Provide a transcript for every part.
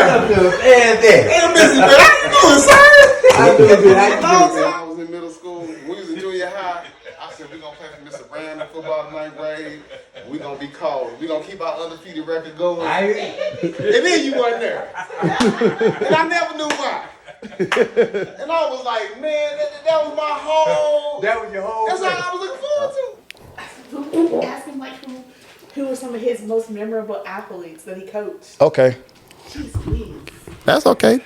I was in middle school. We was in junior high. I said, we're going to play for Mr. Brand in football in 9th grade. We're going to be called. We're going to keep our undefeated record going. And then you weren't there. And I never knew why. And I was like, man, that was my whole. That was your whole. That's all I was looking forward Who asked him like who were some of his most memorable athletes that he coached? to. Okay. Jeez, please. That's okay.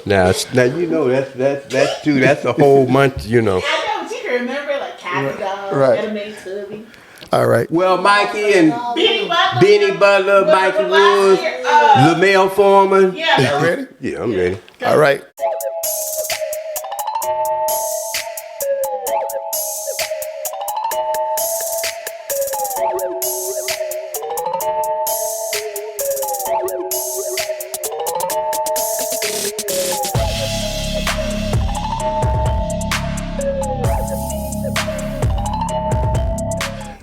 Now you know that's true. That's a whole month, you know. I know, but you can remember like Kathy Dog, Right. Anime Tubby, All right. Well, Mikey and Benny Butler, Mikey Woods, LaMel Foreman. Yeah. Y'all ready? Yeah, I'm ready. All right.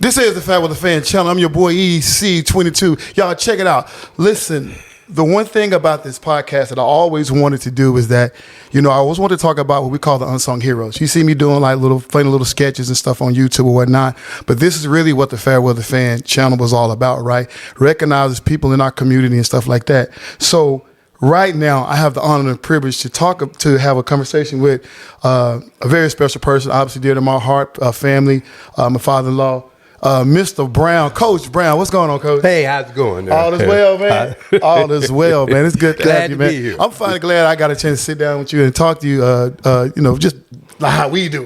This is the Fat with the Fan channel. I'm your boy EC22. Y'all check it out. Listen, the one thing about this podcast that I always wanted to do is that, I always wanted to talk about what we call the unsung heroes. You see me doing like funny little sketches and stuff on YouTube or whatnot, but this is really what the Fat with the Fan channel was all about, right? Recognizes people in our community and stuff like that. So right now, I have the honor and privilege to have a conversation with a very special person, obviously dear to my heart, family, my father-in-law, Mr. Brown, Coach Brown. What's going on, Coach? Hey, how's it going? All is well, man. All is well, man. It's good to have you, man. Be here. I'm finally glad I got a chance to sit down with you and talk to you. Just like how we do.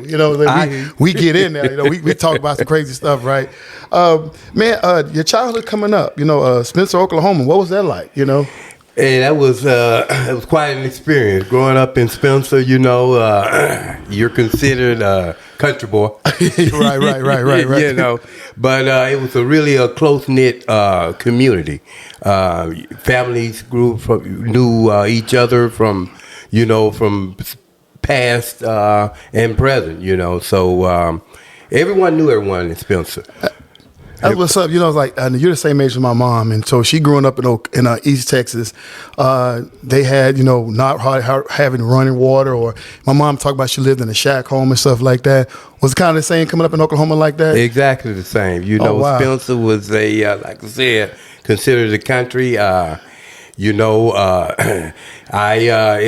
We get in there. We talk about some crazy stuff, right? Man, your childhood coming up. Spencer, Oklahoma. What was that like? Hey, that was it was quite an experience growing up in Spencer. You're considered country boy, right. But it was really a close knit community. Families knew each other from past and present. So everyone knew everyone in Spencer. That's what's up. You're the same age as my mom, and so she growing up in East Texas. They had not having running water, or my mom talked about she lived in a shack home and stuff like that. Was it kind of the same coming up in Oklahoma like that? Exactly the same. Wow. Spencer was like I said, considered a country. It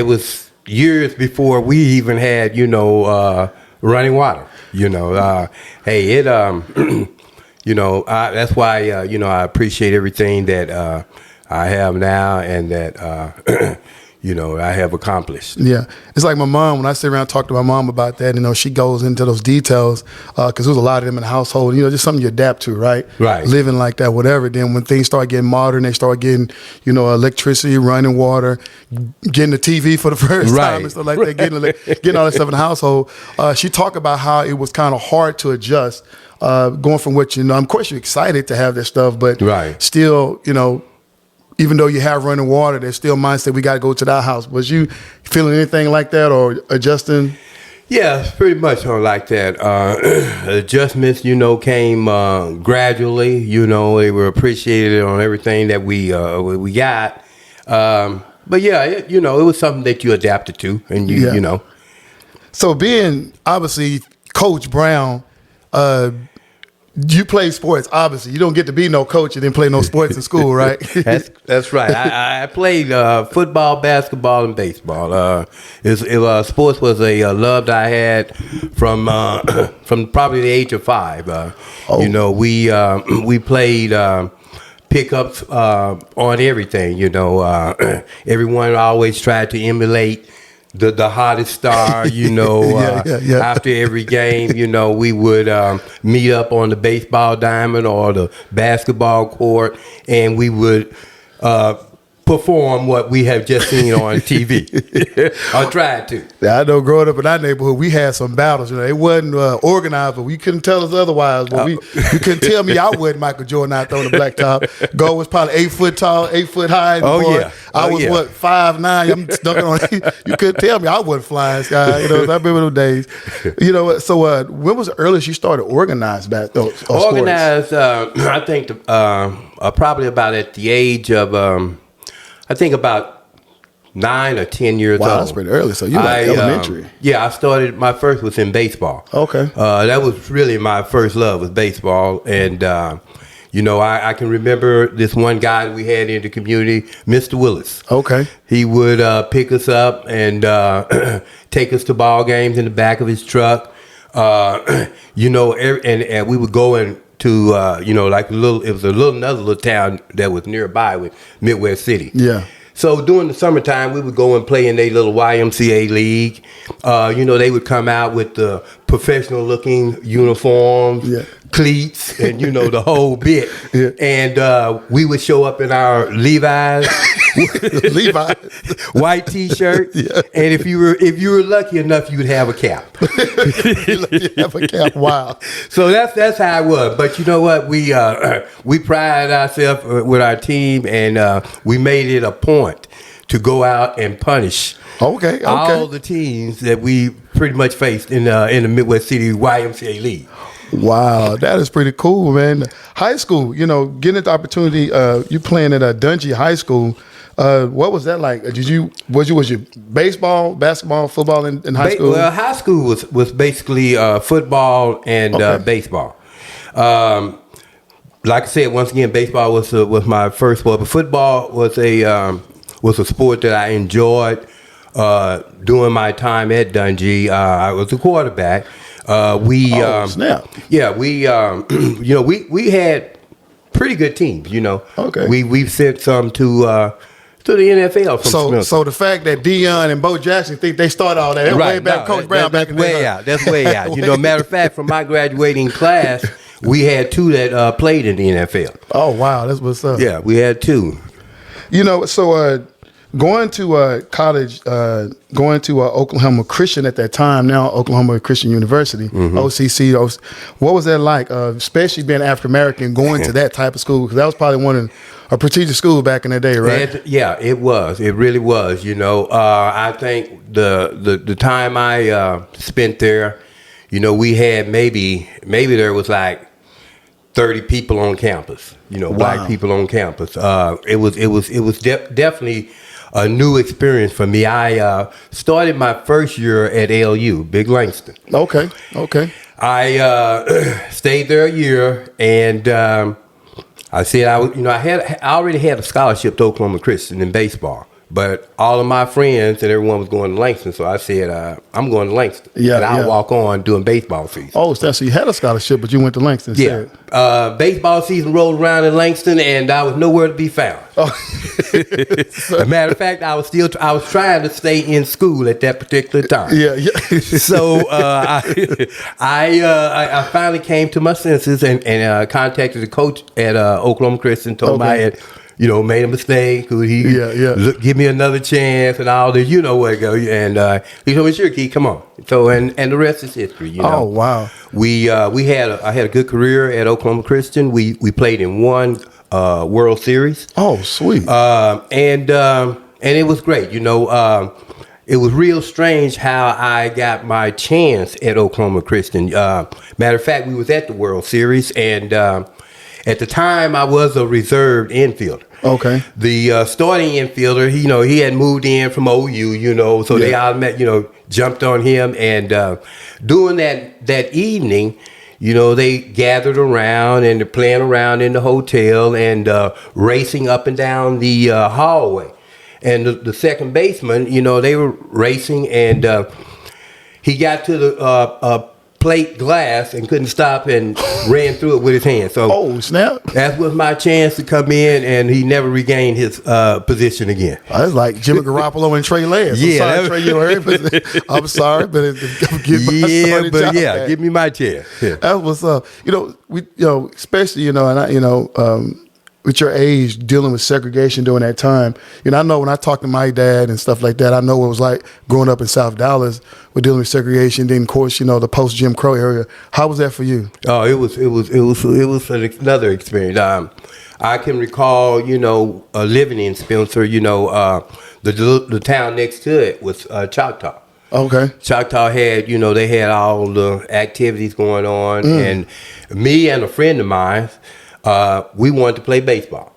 was years before we even had running water. That's why I appreciate everything that I have now and that I have accomplished. Yeah, it's like my mom. When I sit around and talk to my mom about that, she goes into those details because there's a lot of them in the household. Just something you adapt to, right? Right. Living like that, whatever. Then when things start getting modern, they start getting electricity, running water, getting the TV for the first time and stuff like that. Getting all that stuff in the household. She talked about how it was kind of hard to adjust. Going from what of course you're excited to have this stuff, but still, even though you have running water, there's still mindset we got to go to that house. Was you feeling anything like that or adjusting? Yeah, pretty much like that. Adjustments, came gradually. They were appreciated on everything that we got. But yeah, it was something that you adapted to, and you know. So being obviously Coach Brown. You play sports, obviously. You don't get to be no coach and then play no sports in school, right? That's right. I played football, basketball, and baseball. Sports was a love that I had from probably the age of 5. We played pickups on everything. Everyone always tried to emulate the hottest star, after every game, we would meet up on the baseball diamond or the basketball court, and we would perform what we have just seen on TV. I tried to. Yeah, I know growing up in our neighborhood, we had some battles. It wasn't organized, but we couldn't tell us otherwise. But you couldn't tell me I wasn't Michael Jordan out there on the blacktop. Go was probably 8 foot tall, 8 foot high. I was 5'9". I'm dunking on. You couldn't tell me I wasn't flying sky. I remember those days. So when was the earliest you started organized back? Organized, I think probably about at the age of I think about 9 or 10 years Wow, old. that's pretty early. So you like elementary. Yeah, I started. My first was in baseball. Okay. That was really my first love was baseball, and I can remember this one guy that we had in the community, Mr. Willis. Okay. He would pick us up and take us to ball games in the back of his truck. And we would go into it was another little town that was nearby with Midwest City. Yeah. So during the summertime, we would go and play in their little YMCA league. They would come out with the professional-looking uniforms, cleats, and the whole bit. Yeah. And we would show up in our Levi's, white T-shirt, and if you were lucky enough, you would have a cap. You have a cap. Wow. So that's how it was. But you know what? We prided ourselves with our team, and we made it a point to go out and punish all the teams that we pretty much faced in the Midwest City YMCA League. Wow, that is pretty cool, man. High school, getting the opportunity, you playing at Dungey High School. What was that like? Was you baseball, basketball, football in high school? Well, high school was basically football and baseball. Like I said, once again, baseball was my first sport, but football was a sport that I enjoyed during my time at Dungey. I was a quarterback. Snap! Yeah, we had pretty good teams. Okay. We've sent some to the NFL. So the fact that Deion and Bo Jackson think they started all that way back, Coach Brown back in the day. That's way out. Matter of fact, from my graduating class, we had 2 that played in the NFL. Oh wow, that's what's up. Yeah, we had 2. So going to college, going to Oklahoma Christian at that time, now Oklahoma Christian University, OCC. What was that like, especially being African American, going to that type of school? Because that was probably one of a prestigious school back in the day, right? Yeah, it was. It really was. I think the time I spent there, we had maybe there was like 30 people on campus. Black people on campus. It was definitely a new experience for me. I started my first year at LU, Big Langston. Okay. I stayed there a year, and I said I already had a scholarship to Oklahoma Christian in baseball, but all of my friends and everyone was going to Langston, so I said I'm going to Langston. Yeah, and I'll walk on doing baseball season. Oh, so you had a scholarship, but you went to Langston instead. Yeah. Baseball season rolled around in Langston, and I was nowhere to be found. Oh. As a matter of fact, I was trying to stay in school at that particular time. Yeah. So I finally came to my senses and contacted the coach at Oklahoma Christian, told him I had made a mistake. Could he give me another chance and all this? You know where to go. And he told me, sure, Keith, come on. So and the rest is history. Oh wow. I had a good career at Oklahoma Christian. We played in one World Series. Oh, sweet. And it was great. It was real strange how I got my chance at Oklahoma Christian. Matter of fact, we was at the World Series, and at the time I was a reserved infielder. Okay. The starting infielder, he had moved in from OU, so they all jumped on him, and during that evening, they gathered around and they're playing around in the hotel and racing up and down the hallway. And the second baseman, they were racing, and he got to the plate glass and couldn't stop and ran through it with his hand. So, oh snap! That was my chance to come in, and he never regained his position again. That's like Jimmy Garoppolo and Trey Lance. I'm sorry, but give me my chance. Yeah. That's what's up. Especially and I with your age, dealing with segregation during that time. I know when I talk to my dad and stuff like that, I know what it was like growing up in South Dallas with dealing with segregation. Then, of course, the post Jim Crow area. How was that for you? Oh, it was another experience. I can recall, living in Spencer. The town next to it was Choctaw. Okay. Choctaw had, they had all the activities going on, and me and a friend of mine. We wanted to play baseball,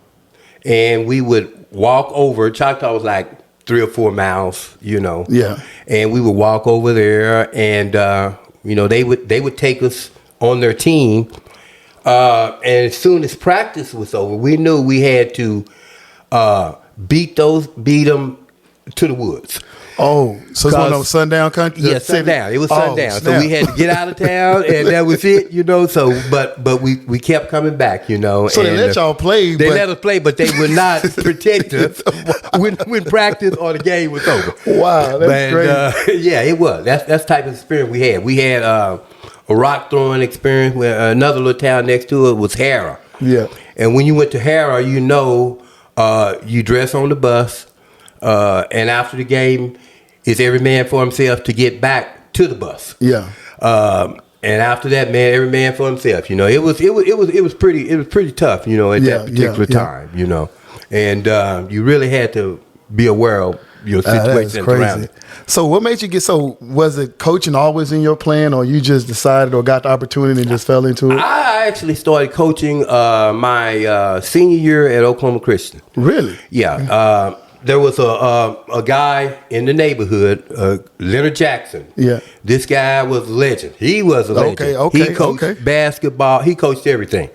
and we would walk over. Choctaw was like 3 or 4 miles, you know. Yeah. And we would walk over there, and you know, they would take us on their team. And as soon as practice was over, we knew we had to beat them to the woods. Oh, so it's one of those sundown countries? Yeah, sundown. It was sundown. So we had to get out of town, and that was it, you know. So, but we kept coming back, you know. So and, they let y'all play. They let us play, but they would not protect us when practice or the game was over. Wow, that's great. Yeah, it was. That's the type of experience we had. We had a rock throwing experience where another little town next to it was Harrah. Yeah. And when you went to Harrah, you know, you dress on the bus, and after the game, it's every man for himself to get back to the bus. Yeah. And after that, man, every man for himself. You know, it was pretty tough. You know, at that particular time. You know, and you really had to be aware of your situation around it. So what made you get was it coaching always in your plan, or you just decided or got the opportunity and just fell into it? I actually started coaching my senior year at Oklahoma Christian. Really? Yeah. There was a guy in the neighborhood, Leonard Jackson. Yeah. This guy was a legend. He was a legend. Okay. He coached basketball. He coached everything.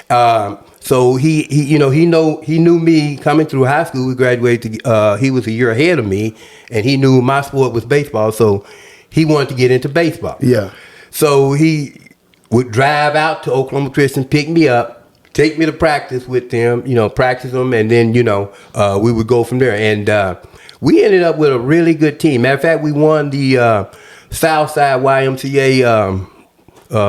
So he knew me coming through high school. We graduated. He was a year ahead of me, and he knew my sport was baseball. So he wanted to get into baseball. Yeah. So he would drive out to Oklahoma Christian, pick me up, take me to practice with them, you know, practice them, and then, you know, we would go from there. And we ended up with a really good team. Matter of fact, we won the Southside YMCA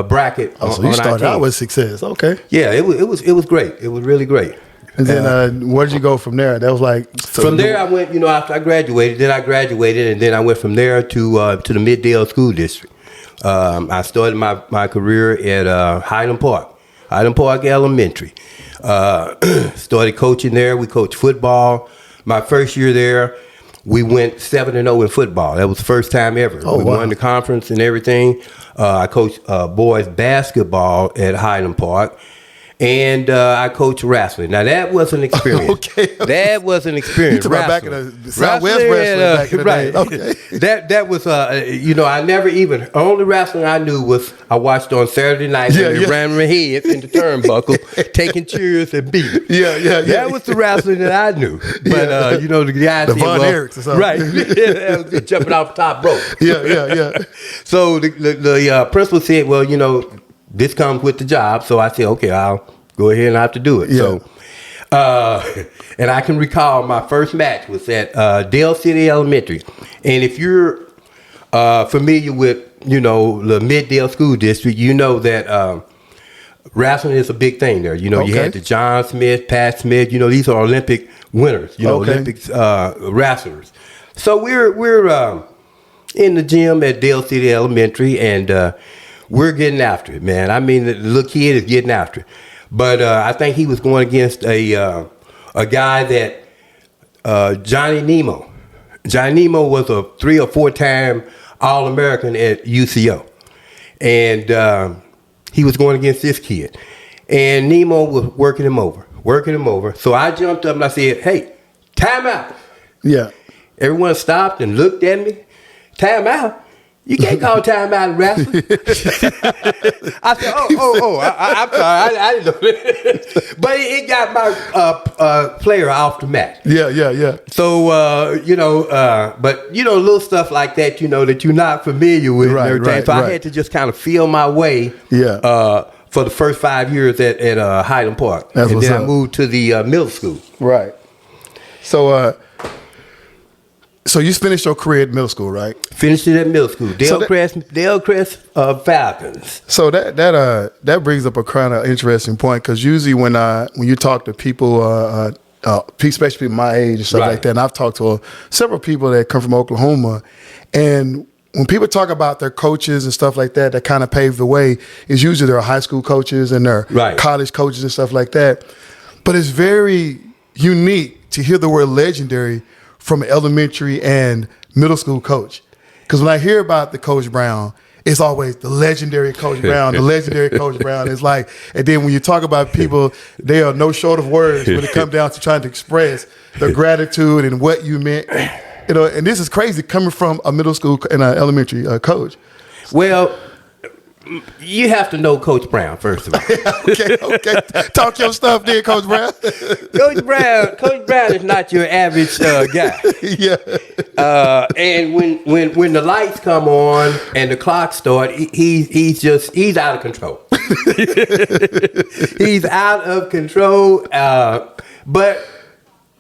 bracket. Oh, so you started out with success. Okay. Yeah, it was great. It was really great. And then where did you go from there? That was like from there. I went, you know, after I graduated. Then I graduated, and then I went from there to the Middale School District. I started my career at Highland Park Elementary. Started coaching there. We coached football. My first year there, we went 7-0 in football. That was the first time ever. We won the conference and everything. I coached boys basketball at Highland Park. And I coached wrestling. Now that was an experience. Okay. That was an experience. You talking back in the Southwest wrestling back in the right. day. Okay. That was you know, I never even only wrestling I knew was I watched on Saturday night when they ran my head in the turnbuckle, taking cheers and beating. Yeah. That was the wrestling that I knew. But you know, the guys the Von Erichs or something. Right. Jumping off the top rope. Yeah. So the principal said, well, you know, this comes with the job. So I said, okay, I'll go ahead and I have to do it. Yeah. So, and I can recall my first match was at Dale City Elementary. And if you're familiar with, you know, the Middale School District, you know that wrestling is a big thing there. You know, you had the John Smith, Pat Smith, you know, these are Olympic winners, you know, Olympics wrestlers. So we're in the gym at Dale City Elementary, and we're getting after it, man. I mean, the little kid is getting after it. But I think he was going against a guy that Johnny Nemo. Johnny Nemo was a 3 or 4 time All-American at UCO, and he was going against this kid. And Nemo was working him over. So I jumped up and I said, "Hey, time out!" Yeah. Everyone stopped and looked at me. Time out. You can't call time out in wrestling. I said, I'm sorry. I didn't know that. But it got my player off the mat. Yeah. So, you know, but, you know, little stuff like that, you know, that you're not familiar with. Right, and everything. So I had to just kind of feel my way for the first 5 years at Highland Park. That's and then up. I moved to the middle school. Right. So you finished your career at middle school, right? Finished it at middle school. Dale Crest Falcons. So that brings up a kind of interesting point, because usually when you talk to people, especially people my age and stuff like that, and I've talked to several people that come from Oklahoma, and when people talk about their coaches and stuff like that kind of paved the way, is usually their high school coaches and their college coaches and stuff like that. But it's very unique to hear the word legendary from an elementary and middle school coach. Because when I hear about the Coach Brown, it's always the legendary Coach Brown, the legendary Coach Brown. It's like, and then when you talk about people, they are no short of words when it comes down to trying to express the gratitude and what you meant. You know, and this is crazy coming from a middle school and an elementary coach. Well, you have to know Coach Brown, first of all. okay. Talk your stuff there, Coach Brown. Coach Brown is not your average guy. Yeah. And when the lights come on and the clock start, he's out of control. He's out of control, but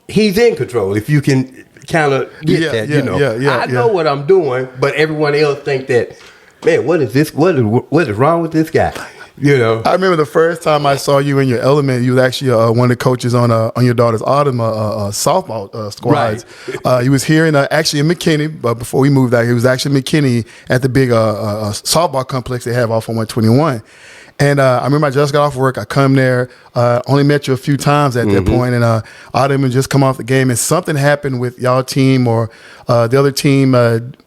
he's in control. If you can kind of get that, you know. I know what I'm doing, but everyone else think that, man, what is this? What is wrong with this guy? You know. I remember the first time I saw you in your element. You was actually one of the coaches on your daughter's Autumn softball squads. Right. He was here actually in McKinney, but before we moved out, he was actually in McKinney at the big softball complex they have off on 121. And I remember I just got off work. I come there, only met you a few times at that point, and Autumn had just come off the game, and something happened with y'all team or the other team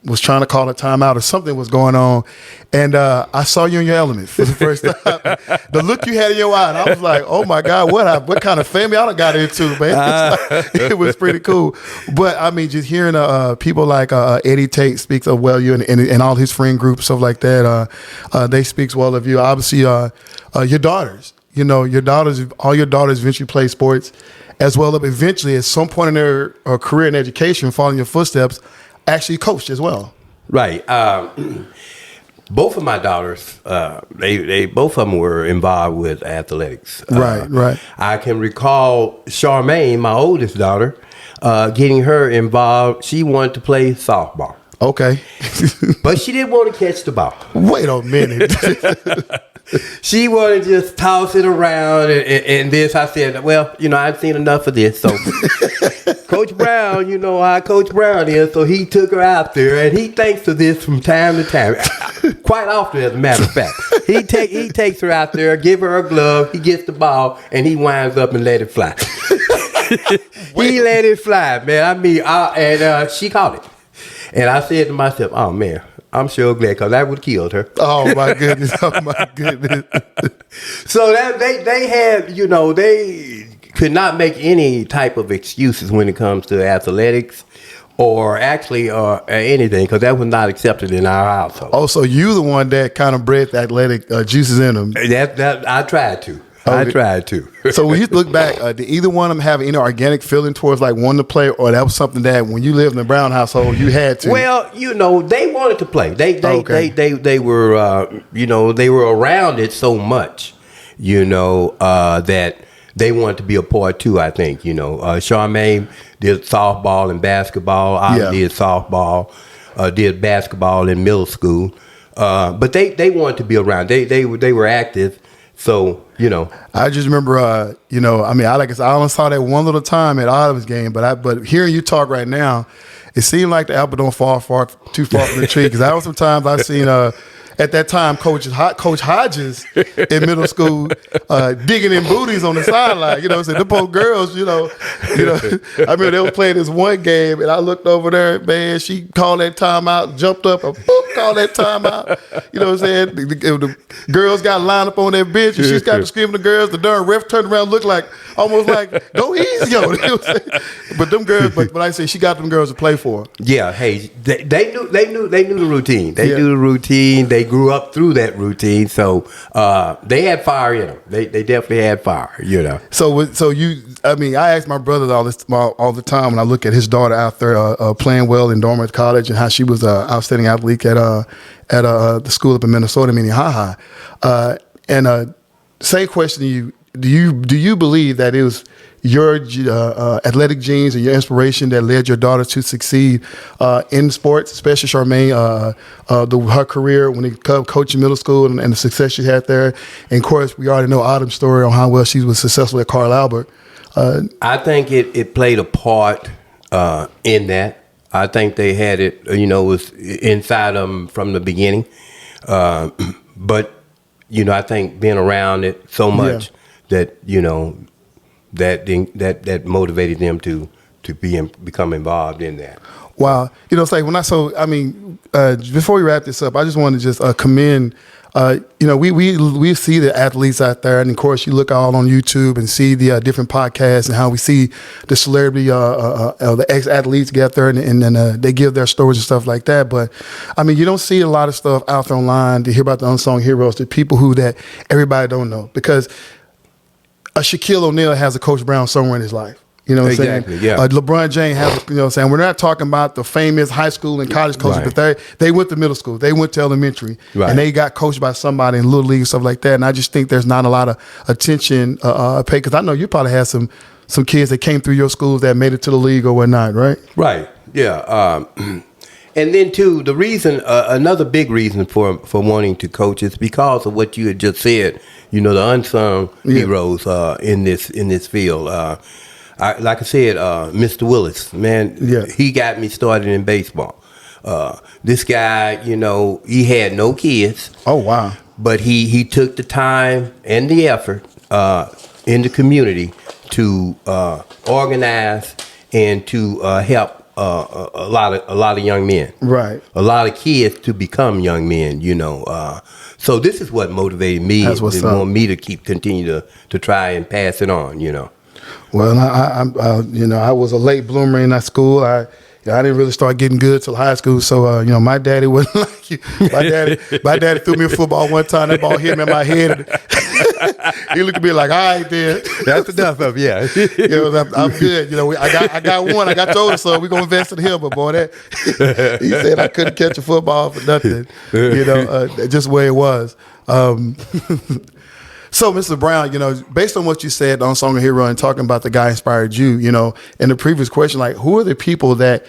was trying to call a timeout or something was going on. And I saw you in your element for the first time. The look you had in your eye, and I was like, oh my God, what kind of family I done got into, man. It was pretty cool. But I mean, just hearing people like Eddie Tate speaks of well you and all his friend group, stuff like that, they speaks well of you. Obviously, your daughters, all your daughters eventually play sports as well as eventually at some point in their career in education, following your footsteps, actually coached as well. Right. Both of my daughters, they both of them were involved with athletics. Right. I can recall Charmaine, my oldest daughter, getting her involved. She wanted to play softball. Okay. But she didn't want to catch the ball. Wait a minute. She wanted to just toss it around and this. I said, well, I've seen enough of this. So Coach Brown, you know how Coach Brown is. So he took her out there, and he thanks for this from time to time. Quite often, as a matter of fact. He takes her out there, give her a glove, he gets the ball, and he winds up and let it fly. He let it fly, man. I mean, and she caught it. And I said to myself, oh, man, I'm sure glad, because that would have killed her. Oh, my goodness. So that they had, they could not make any type of excuses when it comes to athletics or actually anything, because that was not accepted in our household. Oh, so you the one that kind of bred the athletic juices in them. That I tried to. Okay. I tried to. So when you look back, did either one of them have any organic feeling towards like wanting to play, or that was something that when you lived in the Brown household you had to? Well, they wanted to play. They were they were around it so much, that they wanted to be a part too. I think Charmaine did softball and basketball. I did softball, did basketball in middle school, but they wanted to be around. They were active. So, I just remember, I only saw that one little time at Autumn's game, but hearing you talk right now, it seemed like the apple don't fall too far from the tree. Because I was sometimes I've seen at that time Coach Hodges in middle school digging in booties on the sideline. So the poor girls, I remember they were playing this one game, and I looked over there, man. She called that timeout, jumped up, and boop, called that timeout. You know what I'm saying? The girls got lined up on that bench, and she's got to scream at the girls. The darn ref turned around, looked like almost like go easy on it. But them girls, but like I say, she got them girls to play for her. Yeah, hey, they knew the routine. They knew the routine. They grew up through that routine, so they had fire in them. They definitely had fire, So you, I ask my brother all the time when I look at his daughter out there playing well in Dormant College and how she was an outstanding athlete at the school up in Minnesota, Minnehaha. And same question to you: Do you believe that it was your athletic genes and your inspiration that led your daughter to succeed in sports, especially Charmaine, her career when it comes coaching middle school and the success she had there? And of course, we already know Autumn's story on how well she was successful at Carl Albert. I think it played a part in that. I think they had it, was inside them from the beginning. But, I think being around it so much that, that motivated them to become involved in that. Wow. You know, it's like before we wrap this up, I just want to just commend, we see the athletes out there. And of course, you look all on YouTube and see the different podcasts and how we see the celebrity, the ex-athletes get there and they give their stories and stuff like that. But I mean, you don't see a lot of stuff out there online to hear about the unsung heroes, the people that everybody don't know. Because a Shaquille O'Neal has a Coach Brown somewhere in his life. You know what I'm saying? Yeah. LeBron James has, you know what I'm saying? We're not talking about the famous high school and college coaches, Right. but they went to middle school. They went to elementary. Right. And they got coached by somebody in Little League and stuff like that. And I just think there's not a lot of attention paid. Because I know you probably had some kids that came through your schools that made it to the league or whatnot, right? Right. Yeah. And then too, the reason, another big reason for wanting to coach is because of what you had just said. You know, the unsung heroes in this field. Like I said, Mr. Willis, man, he got me started in baseball. This guy, you know, he had no kids. Oh, wow. But he took the time and the effort in the community to organize and to help a lot of young men. Right. A lot of kids to become young men, you know. So this is what motivated me. That's what's and up. want me to continue to try and pass it on, you know. Well, I was a late bloomer in that school. I didn't really start getting good till high school. So, my daddy wasn't like you. My daddy threw me a football one time. That ball hit me in my head. He looked at me like, all right, then. That's enough of yeah. I'm good. You know, I got one. I got the older son. We're going to invest in him. But, boy, he said I couldn't catch a football for nothing. You know, just the way it was. So, Mr. Brown, based on what you said on Song of Hero and talking about the guy inspired you, in the previous question, like, who are the people that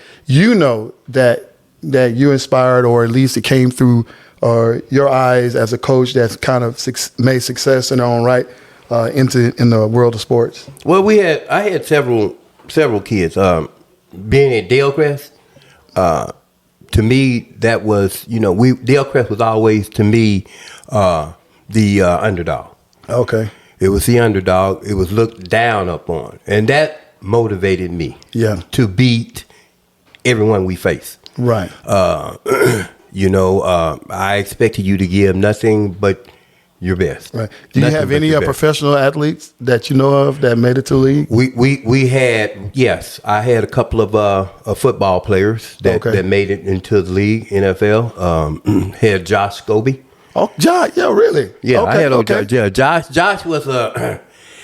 that you inspired, or at least it came through your eyes as a coach that's kind of made success in their own right in the world of sports? Well, I had several kids. Being at Dale-Crest, to me, that was, Dale-Crest was always, to me, the underdog. Okay. It was the underdog. It was looked down upon. And that motivated me to beat everyone we face. Right. I expected you to give nothing but your best. Right. Do you have any professional athletes that you know of that made it to the league? We had, yes. I had a couple of football players that made it into the league, NFL. Had Josh Scobie. Oh, Josh, yeah, really? Yeah, I had Josh was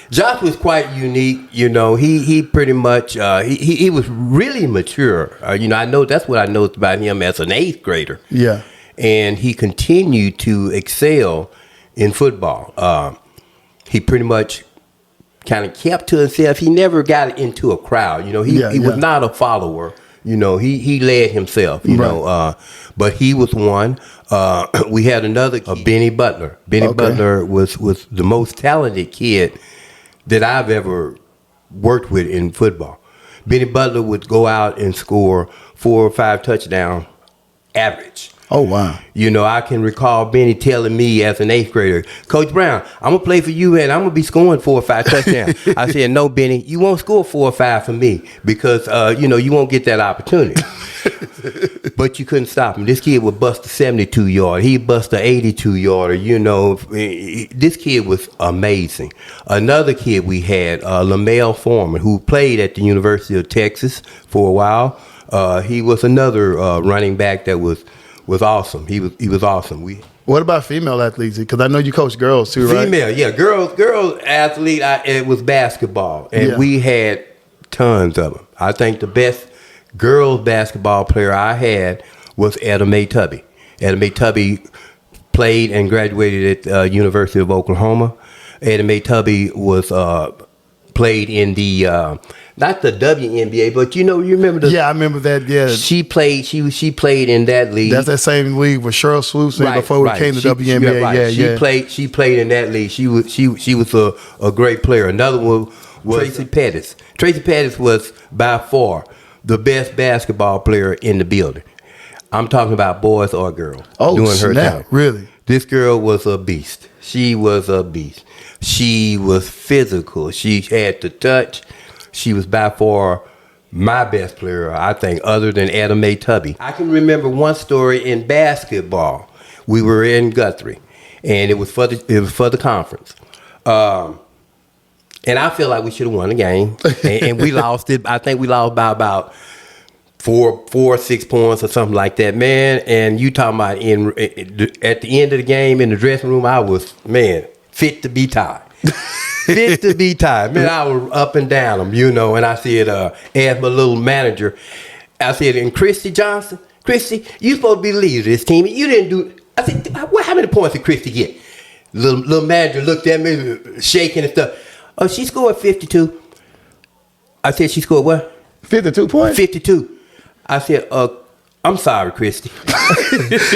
Josh was quite unique. He pretty much he was really mature. I know that's what I noticed about him as an 8th grader. Yeah, and he continued to excel in football. He pretty much kind of kept to himself. He never got into a crowd. He was not a follower. He led himself. But he was one. We had another, Benny Butler. Benny Butler was the most talented kid that I've ever worked with in football. Benny Butler would go out and score 4 or 5 touchdowns average. Oh, wow. I can recall Benny telling me as an 8th grader, Coach Brown, I'm going to play for you and I'm going to be scoring 4 or 5 touchdowns. I said, no, Benny, you won't score 4 or 5 for me because, you won't get that opportunity. But you couldn't stop him. This kid would bust a 72-yarder. He bust a 82-yarder. This kid was amazing. Another kid we had, Lamel Foreman, who played at the University of Texas for a while. He was another running back that was awesome. He was awesome. What about female athletes? Because I know you coach girls too, right? Female, yeah. Girls athlete, it was basketball. And we had tons of them. I think the best girls basketball player I had was Etta Mae Tubby. Etta Mae Tubby played and graduated at University of Oklahoma. Etta Mae Tubby was played in the not the WNBA, but you remember the I remember that. Yeah, she played in that league. That's that same league with Cheryl Swoops before we came to WNBA. She played in that league. She was a great player. Another one was Tracy Pettis. Tracy Pettis was by far the best basketball player in the building. I'm talking about boys or girls. Oh, snap! Really? This girl was a beast. She was a beast. She was physical. She had the touch. She was by far my best player, I think, other than Adam A. Tubby. I can remember one story in basketball. We were in Guthrie, and it was for the conference. And I feel like we should have won the game, and we lost it. I think we lost by about 4 or 6 points or something like that, man. And you talking about at the end of the game in the dressing room, I was, man, fit to be tied. Fit to be tied. Man, I was up and down them, you know. And I said, as my little manager, I said, and Christy Johnson, Christy, you supposed to be the leader of this team. You didn't do. I said, how many points did Christy get? Little manager looked at me, shaking and stuff. Oh, she scored 52. I said, she scored what? 52 points? 52. I said, I'm sorry, Christy.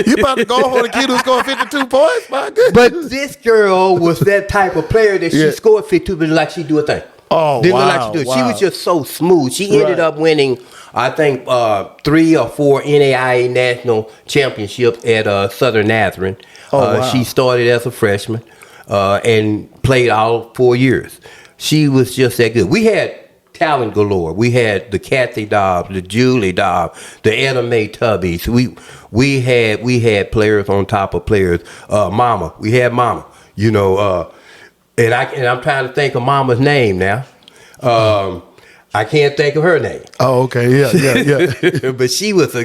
You about to go on a kid who scored 52 points? My goodness. But this girl was that type of player that she scored 52, but like she do a thing. Oh, Didn't wow. look like she do it. Wow. She was just so smooth. She ended up winning, I think, 3 or 4 NAIA national championships at Southern Nazarene. Wow. She started as a freshman and played all 4 years. She was just that good. We had talent galore. We had the Kathy Dobbs, the Julie Dobbs, the Anna Mae Tubbies. We had players on top of players. Mama, we had Mama. You know, and I'm trying to think of Mama's name now. I can't think of her name. Oh, okay, yeah. But she was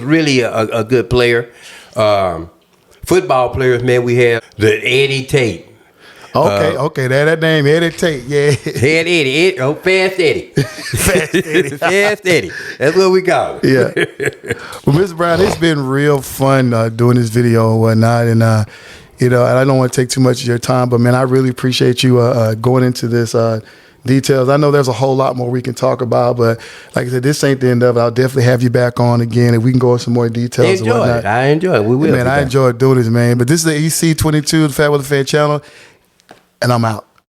really a good player. Football players, man. We had the Eddie Tate. Okay, that name, Eddie Tate, yeah. Head Eddie, Fast Eddie. Fast Eddie. Fast Eddie. That's what we call it. Yeah. Well, Mr. Brown, it's been real fun doing this video and whatnot. And, you know, and I don't want to take too much of your time, but, man, I really appreciate you going into this details. I know there's a whole lot more we can talk about, but like I said, this ain't the end of it. I'll definitely have you back on again and we can go into some more details and whatnot. I enjoy it. We will. Man, I enjoyed doing this, man. But this is the EC22, the Fat with the Fan channel. And I'm out.